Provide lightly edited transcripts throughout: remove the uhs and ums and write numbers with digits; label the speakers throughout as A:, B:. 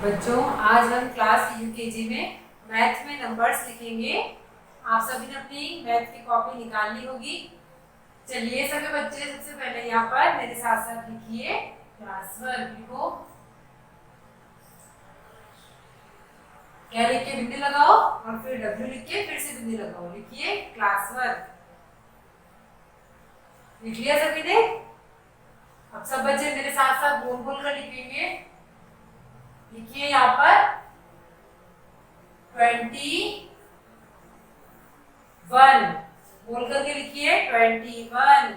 A: बच्चों, आज हम क्लास यूकेजी में मैथ में नंबर्स लिखेंगे। आप सभी ने अपनी मैथ की कॉपी निकाल ली होगी। चलिए सभी बच्चे, सबसे पहले यहाँ पर मेरे साथ साथ लिखिए क्लास वर्क। लिखो, क्या लिख के बिंदी लगाओ और फिर डब्ल्यू लिख के फिर से बिंदी लगाओ। लिखिए क्लास वर्क। लिख लिया सभी ने? अब सब बच्चे मेरे साथ साथ बोल बोल कर लिखेंगे। लिखिए यहाँ पर 21 बोल करके लिखिए 21।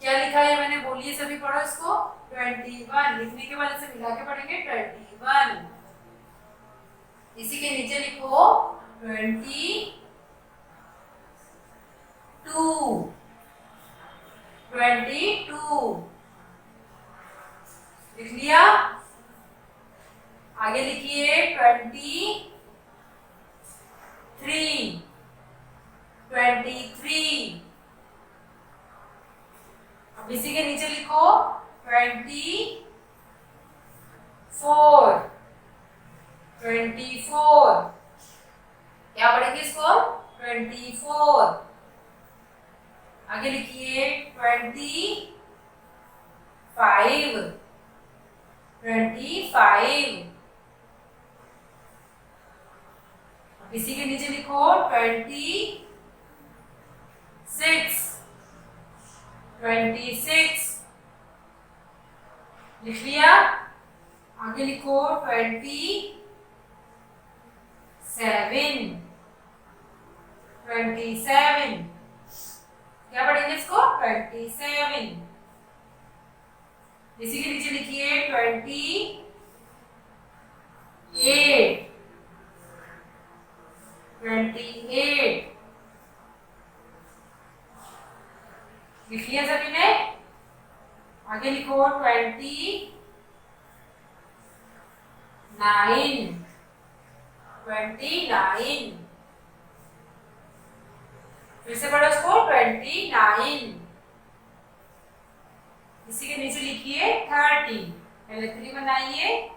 A: क्या लिखा है मैंने, बोलिए सभी, पढ़ो इसको। 21 लिखने के बाद इसे मिला के पढ़ेंगे 21। इसी के नीचे लिखो 22। 22 लिख लिया? आगे लिखिए 23। 23। अब इसी के नीचे लिखो 24। 24 क्या पढ़ेंगे इसको? 24। आगे लिखिए 25। 25 अब इसी के नीचे लिखो 26। 26 लिख लिया? आगे लिखो 27। 27 क्या पढ़ेंगे इसको? 27। इसी के नीचे लिखिए 28। 28 लिख लिया सभी ने? आगे लिखो 29। 29 फिर से पढ़ो इसको 29। इसी के नीचे लिखिए 30। पहले 3 बनाइए,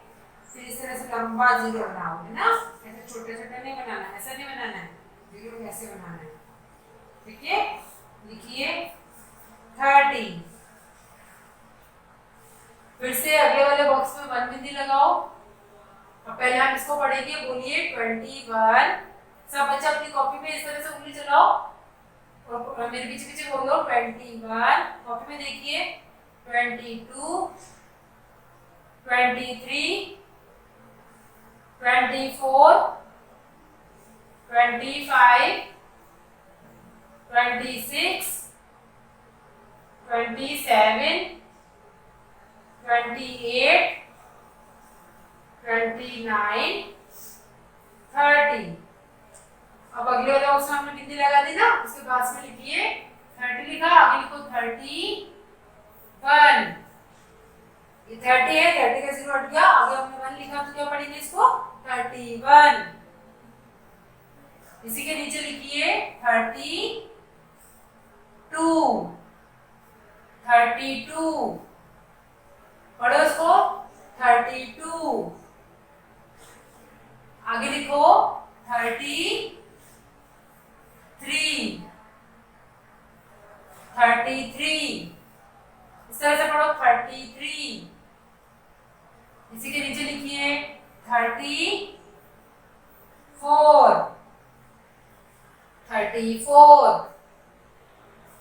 A: फिर इस तरह से लंबा जीरो बनाओगे ना। ऐसे छोटे छोटे नहीं बनाना, ऐसा नहीं बनाना है, जीरो ऐसे बनाना है। ठीक है? लिखिए 30। फिर से अगले वाले बॉक्स में 1 बिंदी लगाओ। अब पहले हम इसको पढ़ेंगे, बोलिए 21। सब बच्चे अपनी कॉपी में इस तरह से उंगली चलाओ और मेरे पीछे पीछे बोलो 21। कॉपी में देखिए 22। 23। 24। 25। 26। 27। 28। 29। 30। अब अगले वाले बॉक्स में हमने बिंदी लगा दी ना, उसके पास में लिखिए 30 लिखा, आगे लिखो 31। ये 30 है, 30 का जीरो हट गया, आगे हमने 1 लिखा तो क्या पढ़ेंगे इसको? 31। इसी के नीचे लिखिए 32। 32 पढ़ो इसको 32। आगे लिखो 33। 33 इस तरह से पढ़ो 33। इसी के नीचे लिखिए 34। 34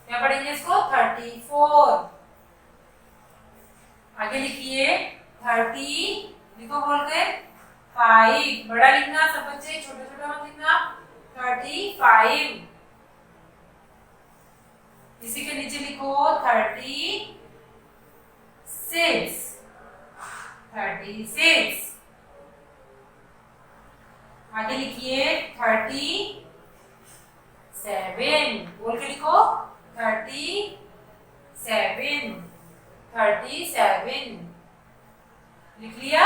A: क्या पढ़ेंगे इसको? 34। आगे लिखिए 30। लिखो बोल के 5। बड़ा लिखना सब बच्चे, छोटा छोटा मत लिखना। 35। इसी के नीचे लिखो 36। 36 आगे लिखिए 37। बोल के लिखो 37। 37 लिख लिया?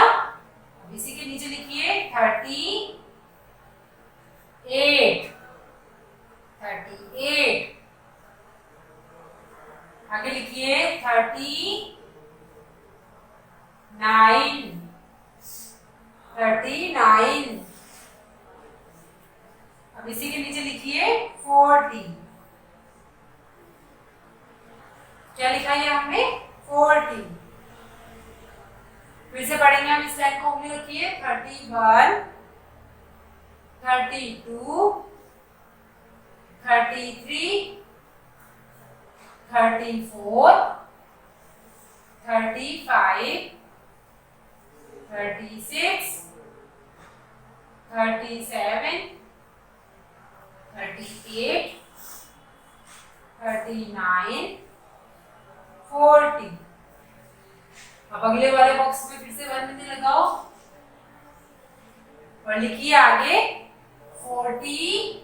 A: अब इसी के नीचे लिखिए 38। 38 आगे लिखिए 39। 39। अब इसी के नीचे लिखिए 40। क्या लिखा है हमने? 40। फिर से पढ़ेंगे हम इस लाइन को, उंगली रखिए। 31, 32, 33, 34, 35, 36, 37, 38, 39, 40। अब अगले वाले बॉक्स में फिर से 1 बिंदी लगाओ और लिखिए आगे 40।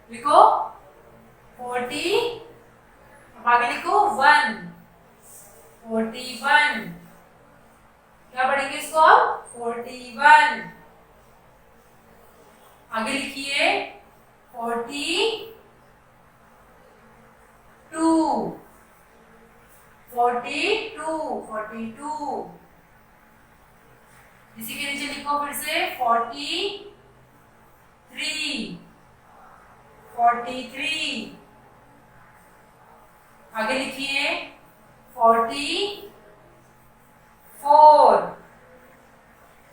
A: लिखो 40। अब आगे लिखो 1, 41। क्या पढ़ेंगे इसको हम? 41। आगे लिखिए 42, 42, 42। इसी के नीचे लिखो फिर से 43, 43। आगे लिखिए 44,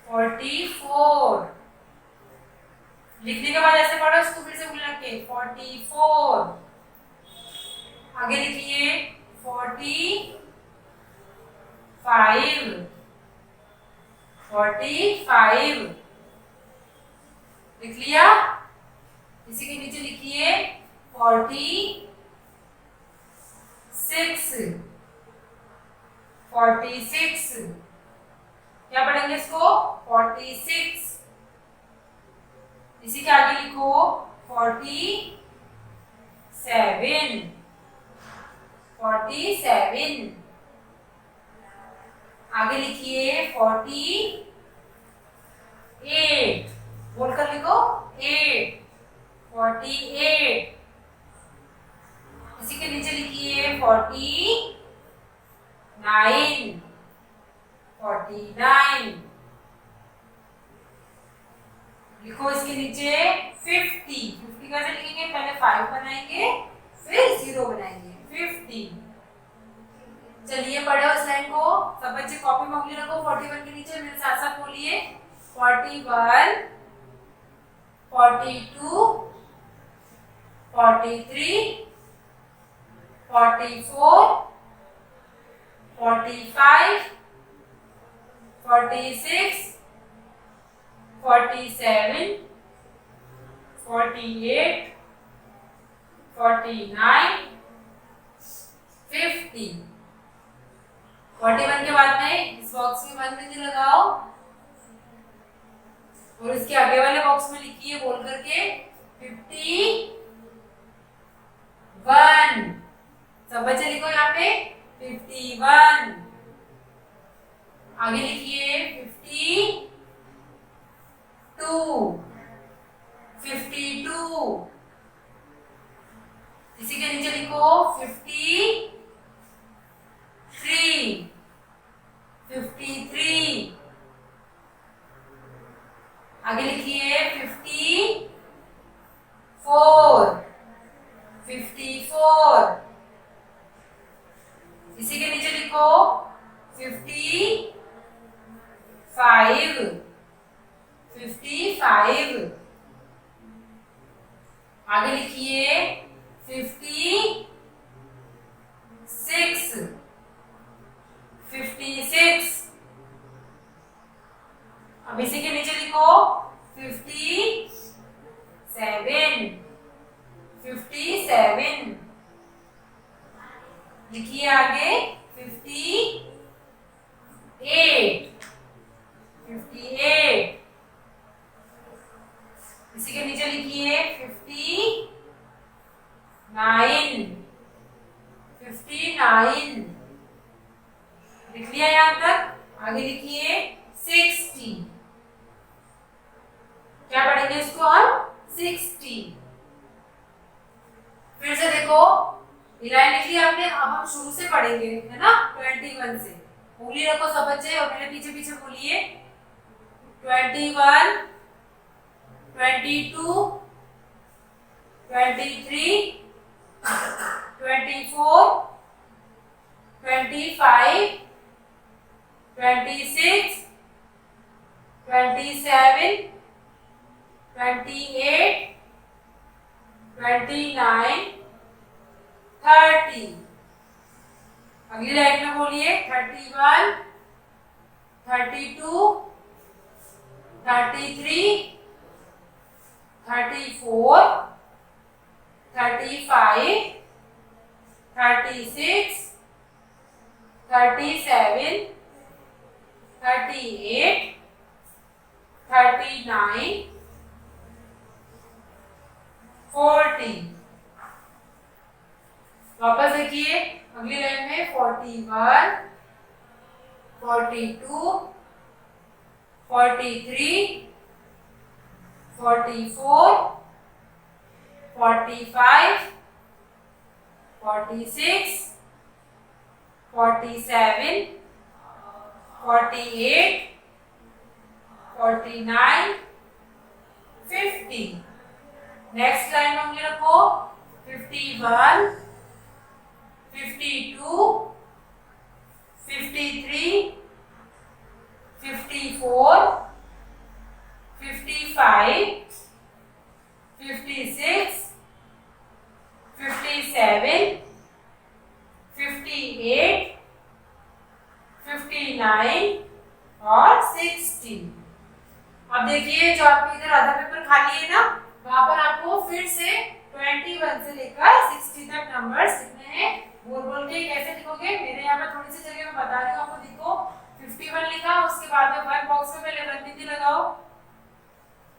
A: 44। लिखने के बाद ऐसे पढ़ो, इसको फिर से उंगली रख के 44। आगे लिखिए 45, 45। लिख लिया? इसी के नीचे लिखिए 46, 46। क्या पढ़ेंगे इसको? 46। इसी के आगे लिखो 47, 47। आगे लिखिए 48। बोलकर लिखो 8, 48। इसी के नीचे लिखिए 49, 49। लिखो इसके नीचे 50। 50 कैसे लिखेंगे? पहले 5 बनाएंगे फिर 0 बनाएंगे। 50। चलिए पढ़ो इस लाइन को। सब बच्चे कॉपी में उंगली रखो 41 के नीचे, मेरे साथ साथ बोलिए 41, 42, 43, 44, 45, 46, 47, 48, 49, 50। 41 के बाद में इस बॉक्स में 1 बिंदी लगाओ और इसके आगे वाले बॉक्स में लिखिए बोल करके 51। सब बच्चे लिखो यहाँ पे 51। आगे लिखिए 52, 52। इसी के नीचे लिखो 53, 53। आगे लिखिए 54, 54। इसी के नीचे लिखो 55, 55। आगे लिखिए 56, 56। अब इसी के नीचे लिखो 57, 57। लिखिए आगे 58, 58। इसी के नीचे लिखिए 59, 59। लिख लिया यहां तक? आगे लिखिए 60। क्या पढ़ेंगे इसको हम? 60। फिर से देखो, ये लाइन लिख लिया आपने। अब हम शुरू से पढ़ेंगे, है ना? 21 से। उंगली रखो सब बच्चे और मेरे पीछे पीछे बोलिए 21, 22, 23, 24, 25, 26, 27, 28, 29, 30। अगली लाइन में बोलिए 31, 32, 33, 34, 35, 36, 37, 38, 39, 40। वापस देखिए अगली लाइन में 41, 42, 43, 44, 45, 46, 47, 48, 49, 50। नेक्स्ट लाइन में उंगली रखो 51, 52, 53, 54, 55, 56, 57, 58, 59 और 60। अब देखिए जो आपके इधर आधा पेपर खाली है ना, वहां पर आपको फिर से 21 से लेकर 60 तक नंबर्स लिखने हैं। बोल बोल के कैसे लिखोगे, मेरे यहाँ पर थोड़ी सी जगह मैं बता रही हूँ आपको। देखो 51 लिखा, उसके बाद में वन बॉक्स में पहले वन बिंदी लगाओ।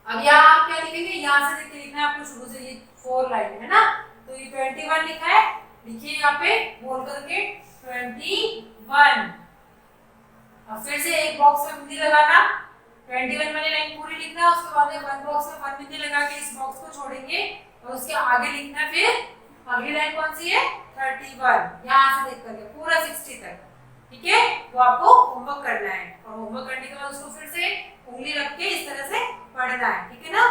A: अब यहाँ आप क्या लिखेंगे, यहाँ से देख के लिखना है आपको शुरू से। ये 4 लाइन है ना, तो ये 21 लिखा है, लिखिए यहाँ पे बोल करके 21। अब फिर से एक बॉक्स में बिंदी लगाना, 21 वाली लाइन पूरी लिखना, उसके बाद में वन बॉक्स में वन बिंदी लगा के इस बॉक्स को छोड़ेंगे और उसके आगे लिखना। फिर अगली लाइन कौन सी है 31, यहाँ से देख करके पूरा 60 तक। ठीक है, वो आपको होमवर्क करना है और होमवर्क करने के बाद उसको फिर से उंगली रख के इस तरह से पढ़ना है। ठीक है ना।